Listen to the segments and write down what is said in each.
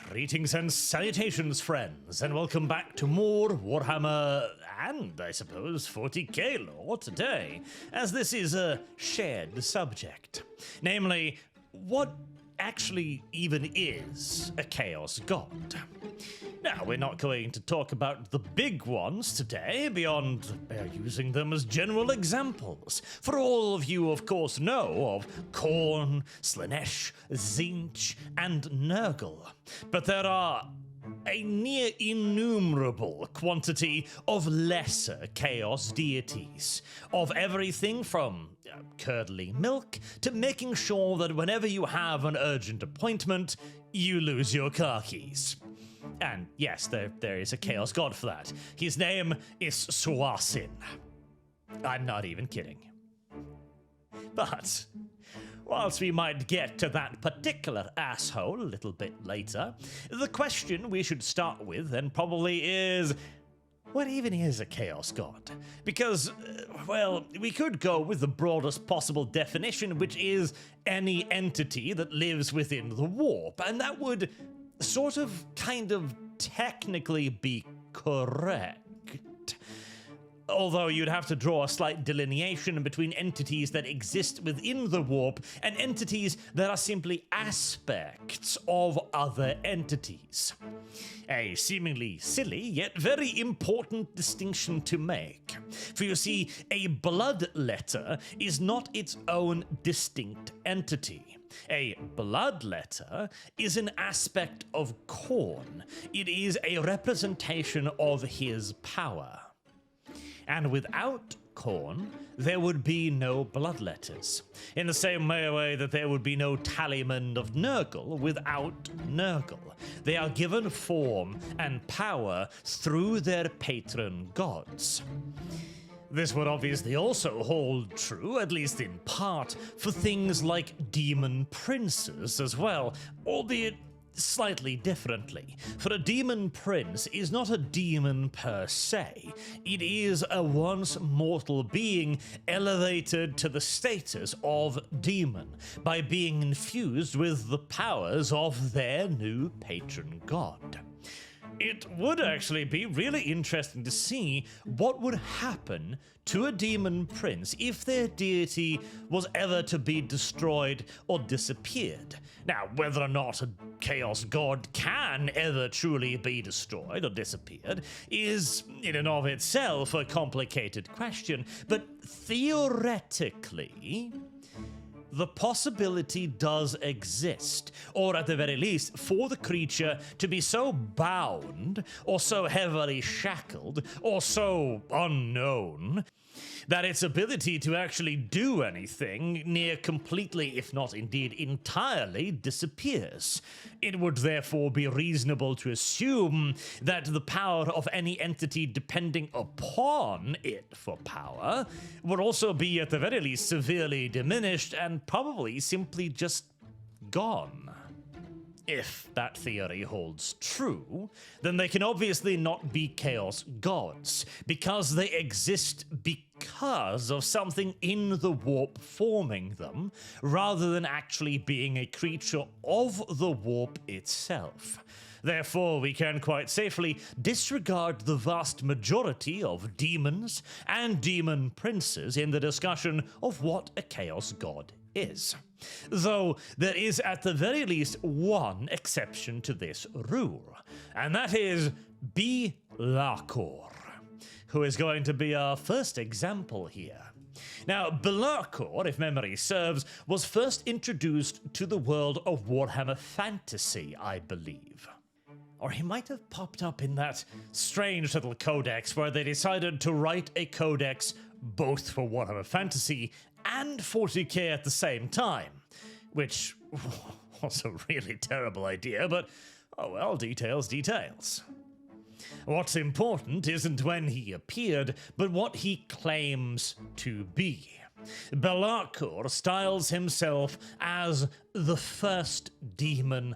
Greetings and salutations, friends, and welcome back to more Warhammer and, I suppose, 40k lore today, as this is a shared subject. Namely, what actually even is a Chaos God? Now, we're not going to talk about the big ones today, beyond using them as general examples. For all of you, of course, know of Khorne, Slaanesh, Tzeentch, and Nurgle. But there are a near innumerable quantity of lesser chaos deities, of everything from curdling milk to making sure that whenever you have an urgent appointment, you lose your car keys. And yes, there is a chaos god for that. His name is Zuvassin. I'm not even kidding. But whilst we might get to that particular asshole a little bit later, the question we should start with then probably is, what even is a chaos god? Because, well, we could go with the broadest possible definition, which is any entity that lives within the warp, and that would sort of, kind of, technically be correct. Although you'd have to draw a slight delineation between entities that exist within the warp and entities that are simply aspects of other entities. A seemingly silly, yet very important distinction to make. For you see, a bloodletter is not its own distinct entity. A bloodletter is an aspect of Khorne. It is a representation of his power. And without Khorne, there would be no bloodletters. In the same way that there would be no Talisman of Nurgle without Nurgle. They are given form and power through their patron gods. This would obviously also hold true, at least in part, for things like demon princes as well, albeit slightly differently. For a demon prince is not a demon per se. It is a once mortal being elevated to the status of demon by being infused with the powers of their new patron god. It would actually be really interesting to see what would happen to a demon prince if their deity was ever to be destroyed or disappeared. Now, whether or not a chaos god can ever truly be destroyed or disappeared is, in and of itself, a complicated question, but theoretically, the possibility does exist, or at the very least, for the creature to be so bound, or so heavily shackled, or so unknown, that its ability to actually do anything near completely, if not indeed entirely, disappears. It would therefore be reasonable to assume that the power of any entity depending upon it for power would also be at the very least severely diminished and probably simply just gone. If that theory holds true, then they can obviously not be chaos gods, because they exist because of something in the warp forming them, rather than actually being a creature of the warp itself. Therefore, we can quite safely disregard the vast majority of demons and demon princes in the discussion of what a chaos god is. Though there is at the very least one exception to this rule, and that is Vashtorr, who is going to be our first example here. Now, Vashtorr, if memory serves, was first introduced to the world of Warhammer Fantasy, I believe. Or he might have popped up in that strange little codex where they decided to write a codex both for Warhammer Fantasy and 40k at the same time, which was a really terrible idea, but oh well, details. What's important isn't when he appeared, but what he claims to be. Vashtorr styles himself as the first demon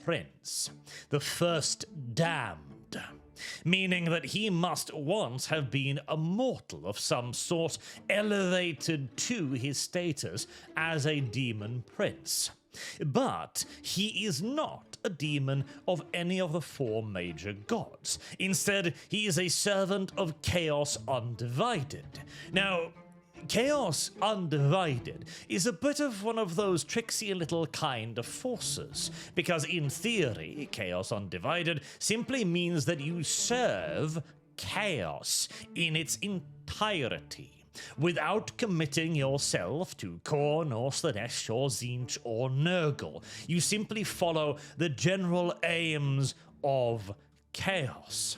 prince, the first damned, meaning that he must once have been a mortal of some sort, elevated to his status as a demon prince. But he is not a demon of any of the four major gods. Instead, he is a servant of Chaos Undivided. Now, Chaos Undivided is a bit of one of those tricksy little kind of forces, because in theory, Chaos Undivided simply means that you serve chaos in its entirety, without committing yourself to Khorne or Slaanesh or Tzeentch or Nurgle. You simply follow the general aims of chaos.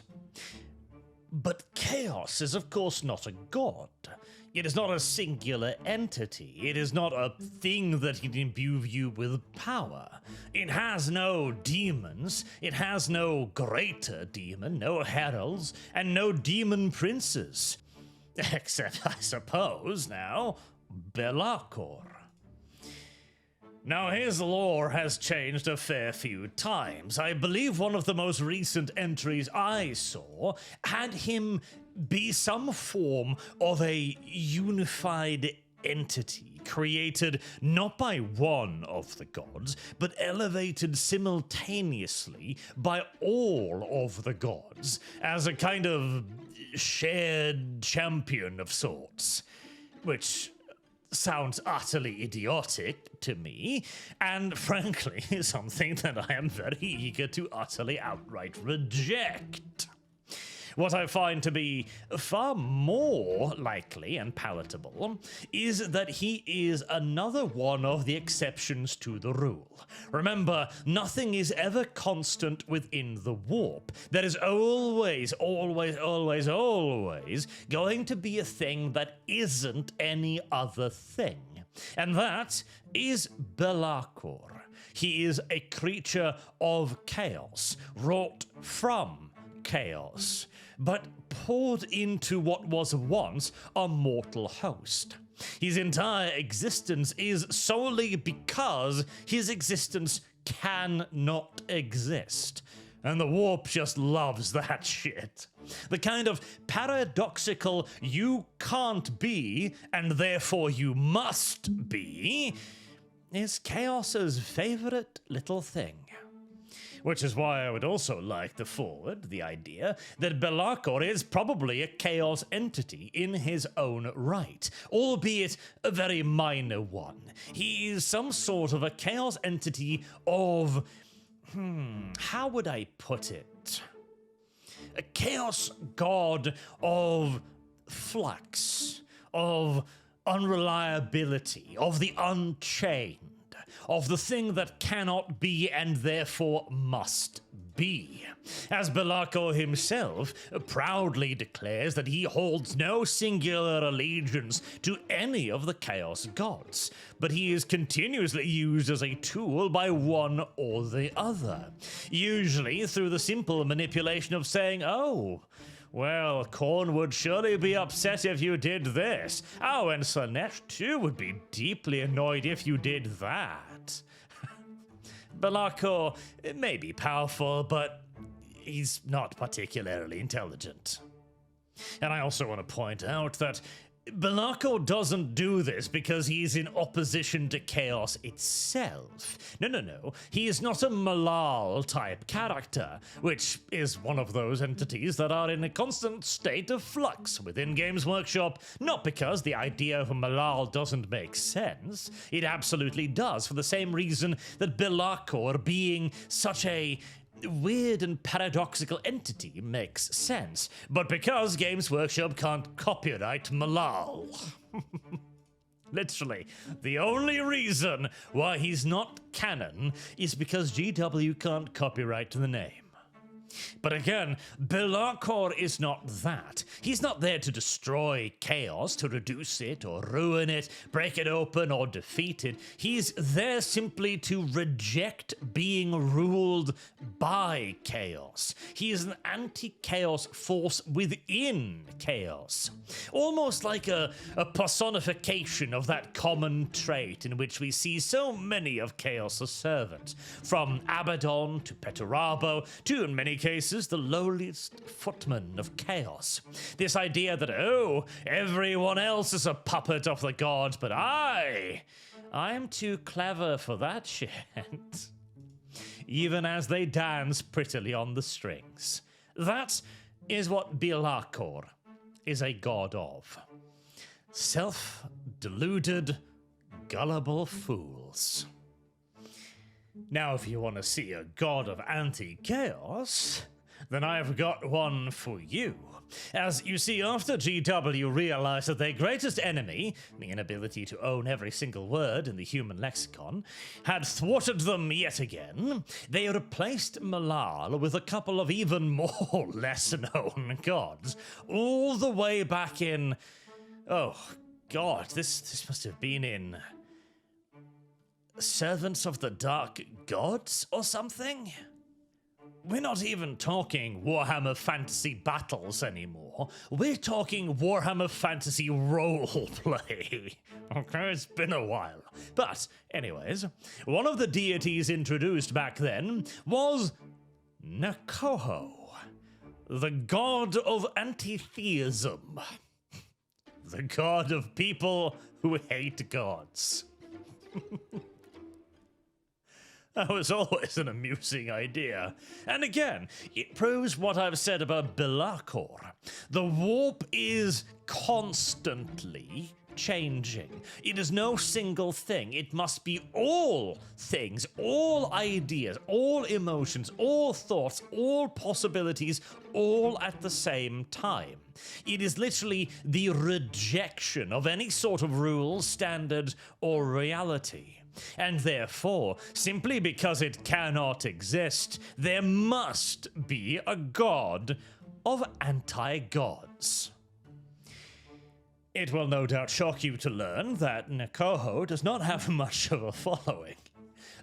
But chaos is of course not a god. It is not a singular entity. It is not a thing that can imbue you with power. It has no demons. It has no greater demon, no heralds, and no demon princes. Except, I suppose, now, Be'lakor. Now, his lore has changed a fair few times. I believe one of the most recent entries I saw had him be some form of a unified entity created not by one of the gods, but elevated simultaneously by all of the gods as a kind of shared champion of sorts, which sounds utterly idiotic to me, and frankly something that I am very eager to utterly outright reject. What I find to be far more likely and palatable is that he is another one of the exceptions to the rule. Remember, nothing is ever constant within the warp. There is always going to be a thing that isn't any other thing. And that is Be'lakor. He is a creature of chaos, wrought from chaos, but poured into what was once a mortal host. His entire existence is solely because his existence cannot exist. And the warp just loves that shit. The kind of paradoxical you can't be, and therefore you must be, is Chaos's favorite little thing. Which is why I would also like to forward the idea that Be'lakor is probably a chaos entity in his own right, albeit a very minor one. He is some sort of a chaos entity of, how would I put it? A chaos god of flux, of unreliability, of the unchained, of the thing that cannot be and therefore must be. As Be'lakor himself proudly declares that he holds no singular allegiance to any of the Chaos gods, but he is continuously used as a tool by one or the other, usually through the simple manipulation of saying, oh, well, Khorne would surely be upset if you did this. Oh, and Slaanesh too would be deeply annoyed if you did that. Be'lakor may be powerful, but he's not particularly intelligent. And I also want to point out that Be'lakor doesn't do this because he's in opposition to chaos itself. No. He is not a Malal-type character, which is one of those entities that are in a constant state of flux within Games Workshop, not because the idea of a Malal doesn't make sense. It absolutely does, for the same reason that Be'lakor being such a weird and paradoxical entity makes sense, but because Games Workshop can't copyright Malal. Literally, the only reason why he's not canon is because GW can't copyright the name. But again, Be'lakor is not that. He's not there to destroy chaos, to reduce it or ruin it, break it open or defeat it. He's there simply to reject being ruled by chaos. He is an anti-chaos force within chaos. Almost like a personification of that common trait in which we see so many of Chaos' servants, from Abaddon to Perturabo to, in many cases, the lowliest footman of chaos. This idea that, oh, everyone else is a puppet of the gods, but I I'm too clever for that shit. Even as they dance prettily on the strings. That is what Vashtorr is a god of. Self-deluded, gullible fools. Now, if you want to see a god of anti-chaos, then I've got one for you. As you see, after GW realized that their greatest enemy, the inability to own every single word in the human lexicon, had thwarted them yet again, they replaced Malal with a couple of even more lesser-known gods, all the way back in... Oh, God, this must have been in... Servants of the Dark Gods or something? We're not even talking Warhammer Fantasy Battles anymore. We're talking Warhammer Fantasy Roleplay. Okay, it's been a while. But, anyways, one of the deities introduced back then was Necoho, the god of antitheism. The god of people who hate gods. That was always an amusing idea. And again, it proves what I've said about Vashtorr. The warp is constantly changing. It is no single thing. It must be all things, all ideas, all emotions, all thoughts, all possibilities, all at the same time. It is literally the rejection of any sort of rule, standard, or reality. And therefore, simply because it cannot exist, there must be a god of anti-gods. It will no doubt shock you to learn that Necoho does not have much of a following.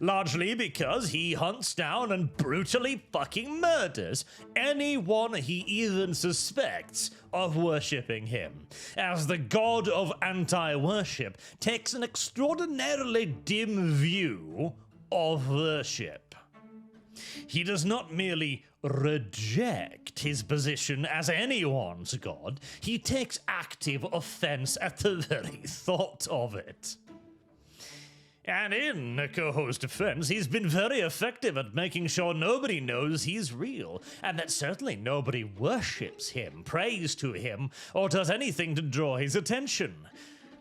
Largely because he hunts down and brutally fucking murders anyone he even suspects of worshipping him, as the god of anti-worship takes an extraordinarily dim view of worship. He does not merely reject his position as anyone's god, he takes active offense at the very thought of it. And in Necoho's defense, he's been very effective at making sure nobody knows he's real, and that certainly nobody worships him, prays to him, or does anything to draw his attention.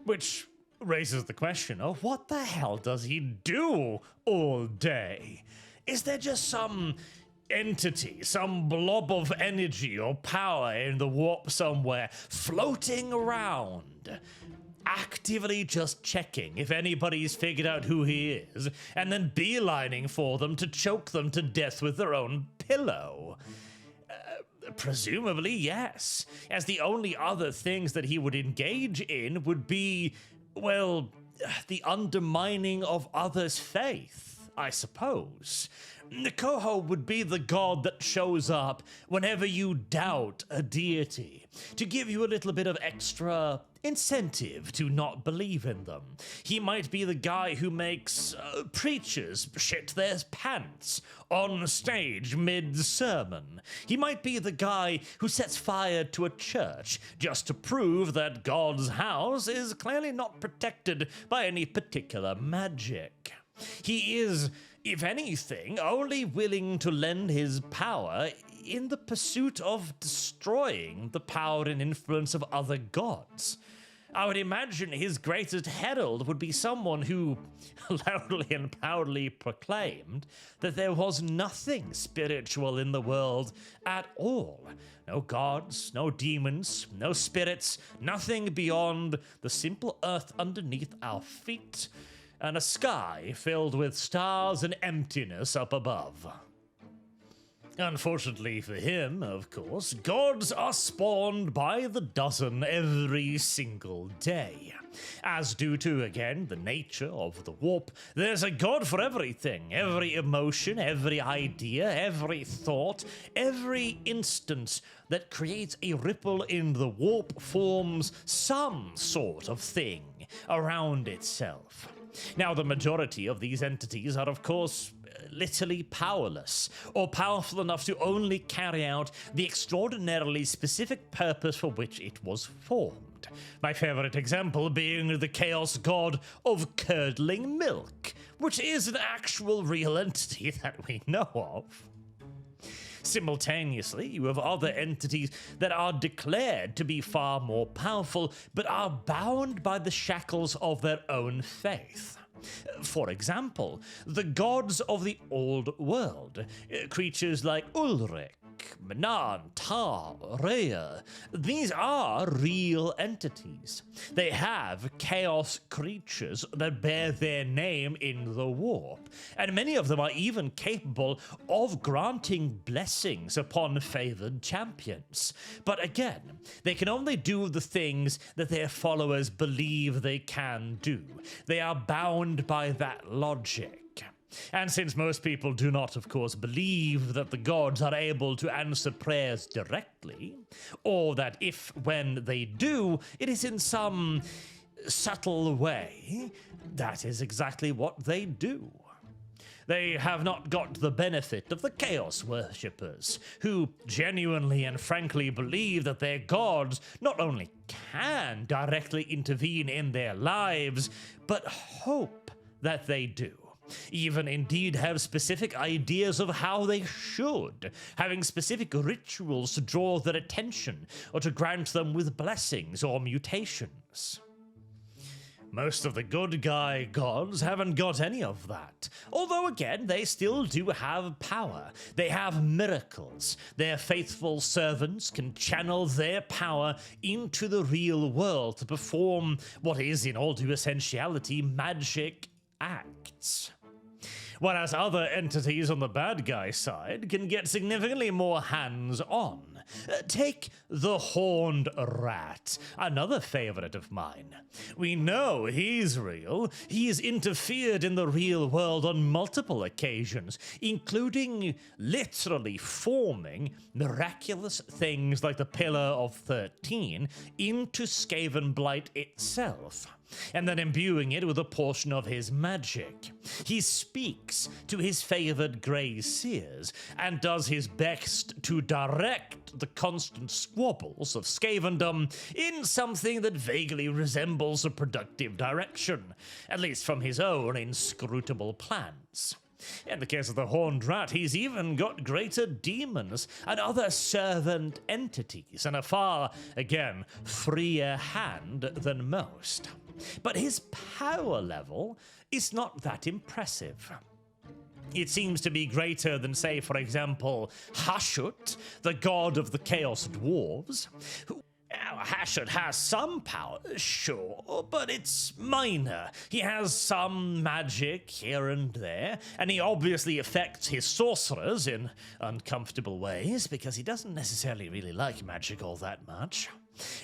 Which raises the question of what the hell does he do all day? Is there just some entity, some blob of energy or power in the warp somewhere floating around, actively just checking if anybody's figured out who he is, and then beelining for them to choke them to death with their own pillow? Presumably, yes, as the only other things that he would engage in would be, well, the undermining of others' faith, I suppose. Necoho would be the god that shows up whenever you doubt a deity, to give you a little bit of extra incentive to not believe in them. He might be the guy who makes preachers shit their pants on stage mid-sermon. He might be the guy who sets fire to a church just to prove that God's house is clearly not protected by any particular magic. He is, if anything, only willing to lend his power in the pursuit of destroying the power and influence of other gods. I would imagine his greatest herald would be someone who loudly and proudly proclaimed that there was nothing spiritual in the world at all. No gods, no demons, no spirits, nothing beyond the simple earth underneath our feet, and a sky filled with stars and emptiness up above. Unfortunately for him, of course, gods are spawned by the dozen every single day. As due to, again, the nature of the warp, there's a god for everything. Every emotion, every idea, every thought, every instance that creates a ripple in the warp forms some sort of thing around itself. Now, the majority of these entities are, of course, literally powerless, or powerful enough to only carry out the extraordinarily specific purpose for which it was formed. My favorite example being the chaos god of curdling milk, which is an actual real entity that we know of. Simultaneously, you have other entities that are declared to be far more powerful, but are bound by the shackles of their own faith. For example, the gods of the old world, creatures like Ulrich, Manan, Tar, Rhea, these are real entities. They have chaos creatures that bear their name in the warp, and many of them are even capable of granting blessings upon favored champions. But again, they can only do the things that their followers believe they can do. They are bound by that logic. And since most people do not, of course, believe that the gods are able to answer prayers directly, or that if, when they do, it is in some subtle way, that is exactly what they do. They have not got the benefit of the chaos worshippers, who genuinely and frankly believe that their gods not only can directly intervene in their lives, but hope that they do. Even indeed have specific ideas of how they should, having specific rituals to draw their attention or to grant them with blessings or mutations. Most of the good guy gods haven't got any of that, although again they still do have power. They have miracles. Their faithful servants can channel their power into the real world to perform what is, in all due essentiality, magic acts. Whereas other entities on the bad guy side can get significantly more hands-on. Take the Horned Rat, another favorite of mine. We know he's real. He's interfered in the real world on multiple occasions, including literally forming miraculous things like the Pillar of 13 into Skaven Blight itself, and then imbuing it with a portion of his magic. He speaks to his favored Grey Seers, and does his best to direct the constant squabbles of Skavendom in something that vaguely resembles a productive direction, at least from his own inscrutable plans. In the case of the Horned Rat, he's even got greater demons and other servant entities, and a far, again, freer hand than most. But his power level is not that impressive. It seems to be greater than, say, for example, Hashut, the god of the Chaos Dwarves, who Hashut has some power, sure, but it's minor. He has some magic here and there, and he obviously affects his sorcerers in uncomfortable ways, because he doesn't necessarily really like magic all that much.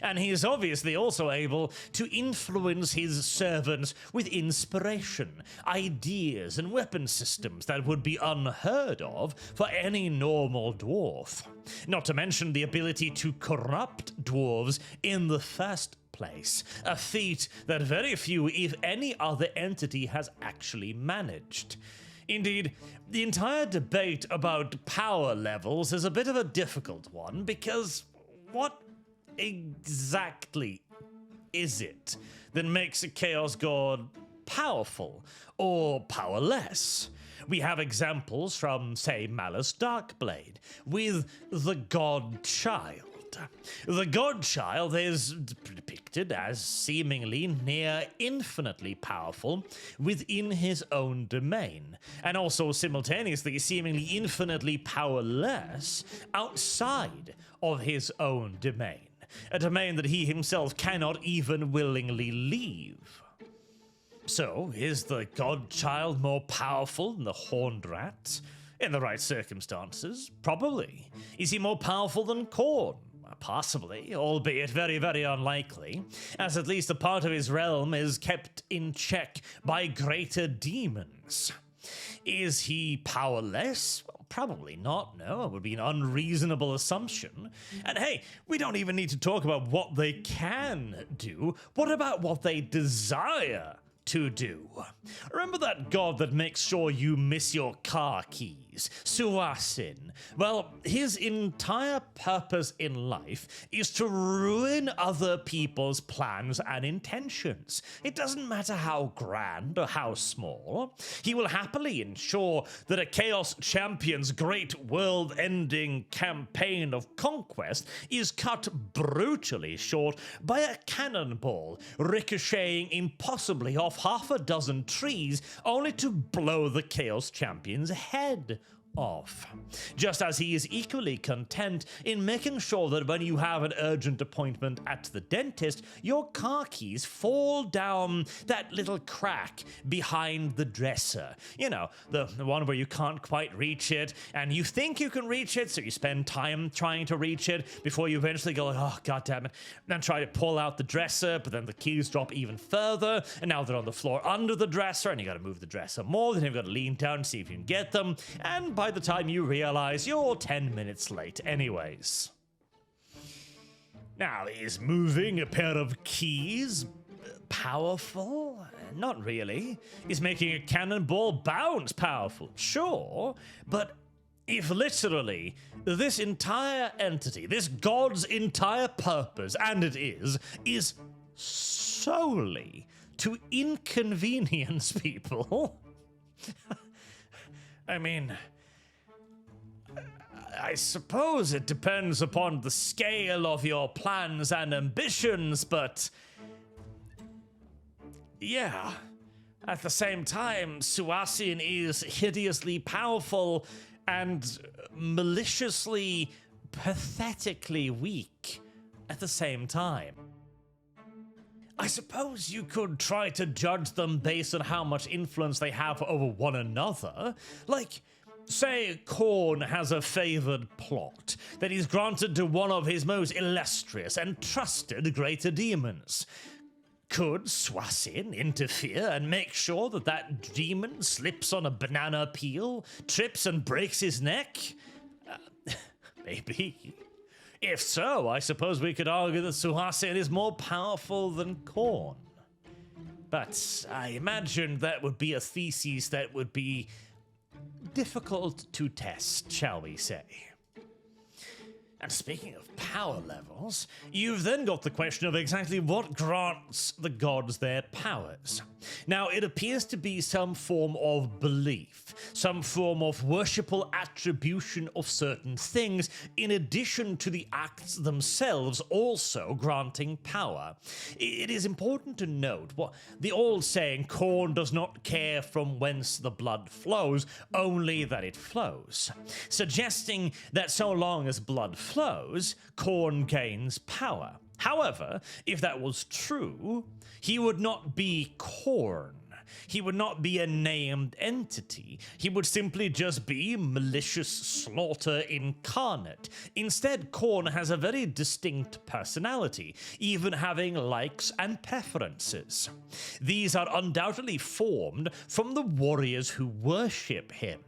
And he is obviously also able to influence his servants with inspiration, ideas, and weapon systems that would be unheard of for any normal dwarf. Not to mention the ability to corrupt dwarves in the first place, a feat that very few, if any other entity has actually managed. Indeed, the entire debate about power levels is a bit of a difficult one, because what exactly is it that makes a Chaos God powerful or powerless? We have examples from, say, Malice Darkblade with the God-Child. The God-Child is depicted as seemingly near infinitely powerful within his own domain, and also simultaneously seemingly infinitely powerless outside of his own domain. A domain that he himself cannot even willingly leave. So, is the God-Child more powerful than the Horned Rat? In the right circumstances, probably. Is he more powerful than Khorne? Possibly, albeit very, very unlikely, as at least a part of his realm is kept in check by greater demons. Is he powerless? Well, probably not, no. It would be an unreasonable assumption. And hey, we don't even need to talk about what they can do. What about what they desire to do. Remember that god that makes sure you miss your car keys, Zuvassin? Well, his entire purpose in life is to ruin other people's plans and intentions. It doesn't matter how grand or how small. He will happily ensure that a Chaos Champion's great world-ending campaign of conquest is cut brutally short by a cannonball ricocheting impossibly off half a dozen trees only to blow the Chaos Champion's head off. Just as he is equally content in making sure that when you have an urgent appointment at the dentist, your car keys fall down that little crack behind the dresser. You know, the one where you can't quite reach it, and you think you can reach it, so you spend time trying to reach it before you eventually go, oh, god damn it, and try to pull out the dresser, but then the keys drop even further, and now they're on the floor under the dresser, and you gotta move the dresser more, then you've gotta lean down and see if you can get them, and by the time you realize you're 10 minutes late anyways. Now, is moving a pair of keys powerful? Not really. Is making a cannonball bounce powerful? Sure, but if literally this entire entity, this god's entire purpose, and it is solely to inconvenience people, I mean, I suppose it depends upon the scale of your plans and ambitions, but yeah. At the same time, Zuvassin is hideously powerful and maliciously, pathetically weak at the same time. I suppose you could try to judge them based on how much influence they have over one another. Like, say Khorne has a favored plot that he's granted to one of his most illustrious and trusted greater demons. Could Zuvassin interfere and make sure that that demon slips on a banana peel, trips and breaks his neck? Maybe. If so, I suppose we could argue that Zuvassin is more powerful than Khorne. But I imagine that would be a thesis that would be difficult to test, shall we say. And speaking of power levels, you've then got the question of exactly what grants the gods their powers. Now, it appears to be some form of belief, some form of worshipful attribution of certain things, in addition to the acts themselves also granting power. It is important to note what the old saying, Khorne does not care from whence the blood flows, only that it flows, suggesting that so long as blood flows, Khorne gains power. However, if that was true, he would not be Khorne. He would not be a named entity. He would simply just be malicious slaughter incarnate. Instead, Khorne has a very distinct personality, even having likes and preferences. These are undoubtedly formed from the warriors who worship him.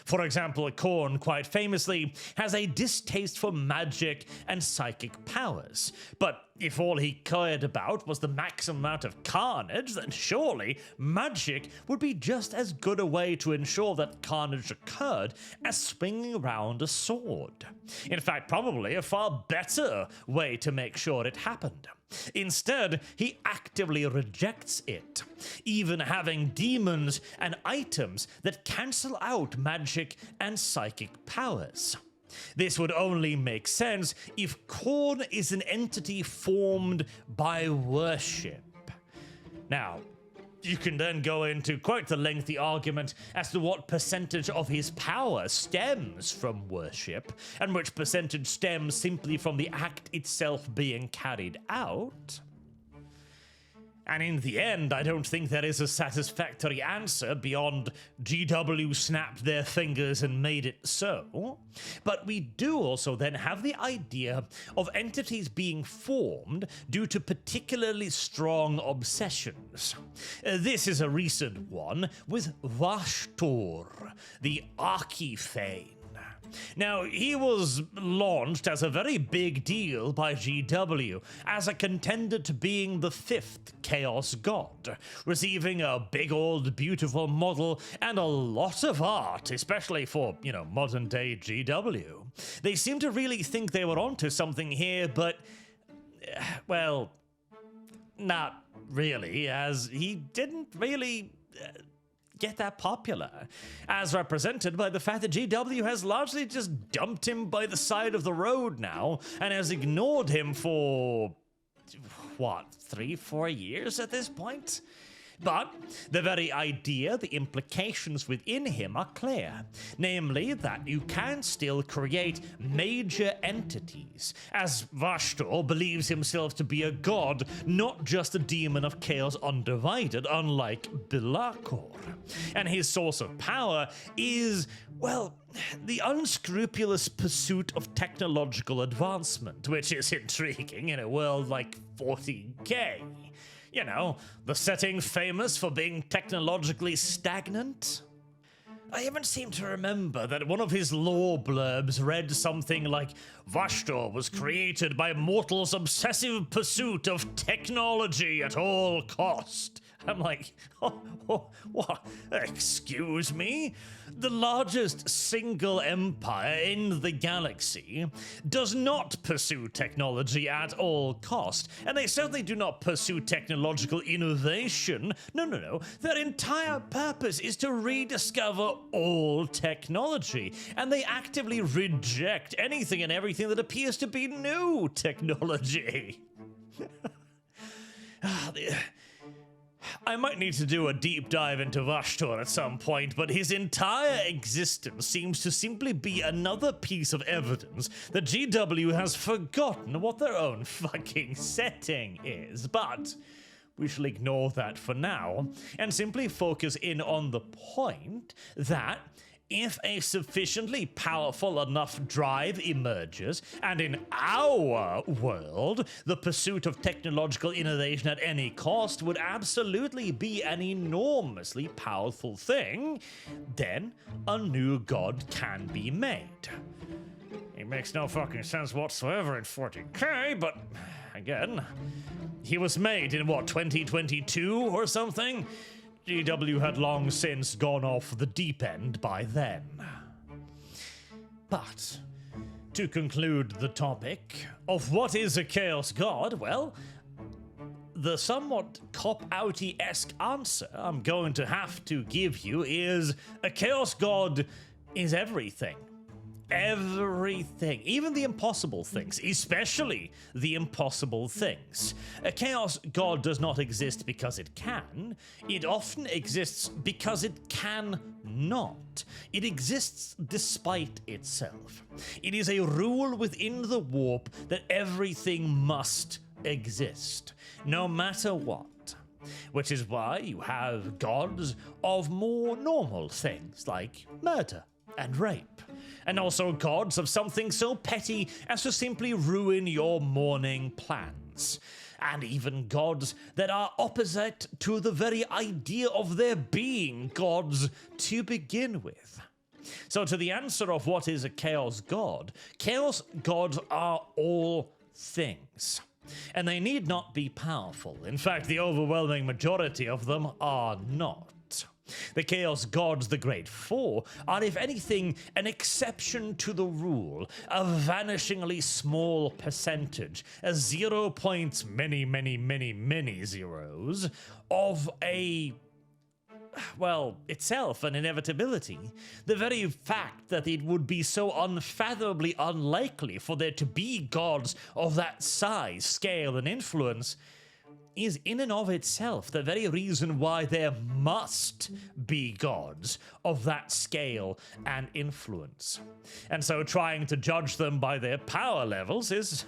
For example, Khorne, quite famously, has a distaste for magic and psychic powers. But if all he cared about was the maximum amount of carnage, then surely magic would be just as good a way to ensure that carnage occurred as swinging around a sword. In fact, probably a far better way to make sure it happened. Instead, he actively rejects it, even having demons and items that cancel out magic and psychic powers. This would only make sense if Khorne is an entity formed by worship. Now, you can then go into quite the lengthy argument as to what percentage of his power stems from worship, and which percentage stems simply from the act itself being carried out. And in the end, I don't think there is a satisfactory answer beyond GW snapped their fingers and made it so. But we do also then have the idea of entities being formed due to particularly strong obsessions. This is a recent one with Vashtorr the Arkifane. Now, he was launched as a very big deal by GW, as a contender to being the 5th Chaos God, receiving a big old beautiful model and a lot of art, especially for, modern day GW. They seem to really think they were onto something here, but, well, not really, as he didn't really get that popular, as represented by the fact that GW has largely just dumped him by the side of the road now and has ignored him for, 3-4 years at this point? But the very idea, the implications within him are clear, namely that you can still create major entities, as Vashtorr believes himself to be a god, not just a demon of chaos undivided, unlike Bilakor. And his source of power is, well, the unscrupulous pursuit of technological advancement, which is intriguing in a world like 40K. The setting famous for being technologically stagnant? I even seem to remember that one of his lore blurbs read something like, Vashtorr was created by mortals' obsessive pursuit of technology at all cost. I'm like, what? Excuse me? The largest single empire in the galaxy does not pursue technology at all cost, and they certainly do not pursue technological innovation. No. Their entire purpose is to rediscover all technology, and they actively reject anything and everything that appears to be new technology. I might need to do a deep dive into Vashtorr at some point, but his entire existence seems to simply be another piece of evidence that GW has forgotten what their own fucking setting is. But we shall ignore that for now, and simply focus in on the point that if a sufficiently powerful enough drive emerges, and in our world, the pursuit of technological innovation at any cost would absolutely be an enormously powerful thing, then a new god can be made. It makes no fucking sense whatsoever in 40K, but again, he was made in 2022 or something? GW had long since gone off the deep end by then. But, to conclude the topic of what is a Chaos God, well, the somewhat cop-outy-esque answer I'm going to have to give you is a Chaos God is everything. Everything, even the impossible things, especially the impossible things. A Chaos God does not exist because it can. It often exists because it can not. It exists despite itself. It is a rule within the warp that everything must exist, no matter what. Which is why you have gods of more normal things like murder and rape, and also gods of something so petty as to simply ruin your morning plans, and even gods that are opposite to the very idea of there being gods to begin with. So to the answer of what is a Chaos God, Chaos Gods are all things, and they need not be powerful. In fact, the overwhelming majority of them are not. The Chaos Gods, the Great Four, are, if anything, an exception to the rule, a vanishingly small percentage, a 0 point many zeros, of itself an inevitability. The very fact that it would be so unfathomably unlikely for there to be gods of that size, scale, and influence is in and of itself the very reason why there must be gods of that scale and influence. And so trying to judge them by their power levels is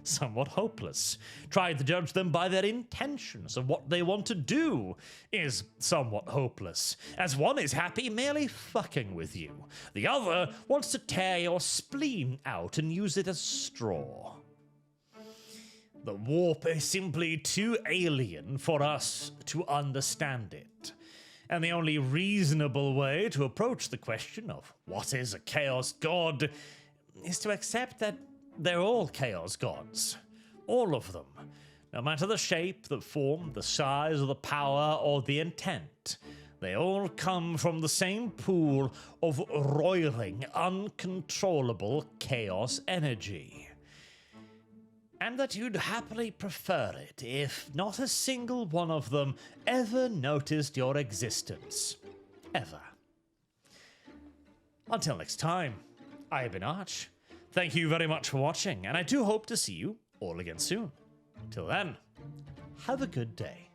somewhat hopeless. Trying to judge them by their intentions of what they want to do is somewhat hopeless, as one is happy merely fucking with you. The other wants to tear your spleen out and use it as straw. The warp is simply too alien for us to understand it. And the only reasonable way to approach the question of what is a chaos god is to accept that they're all chaos gods. All of them. No matter the shape, the form, the size, or the power, or the intent. They all come from the same pool of roiling, uncontrollable chaos energy. And that you'd happily prefer it if not a single one of them ever noticed your existence. Ever. Until next time, I have been Arch. Thank you very much for watching, and I do hope to see you all again soon. Till then, have a good day.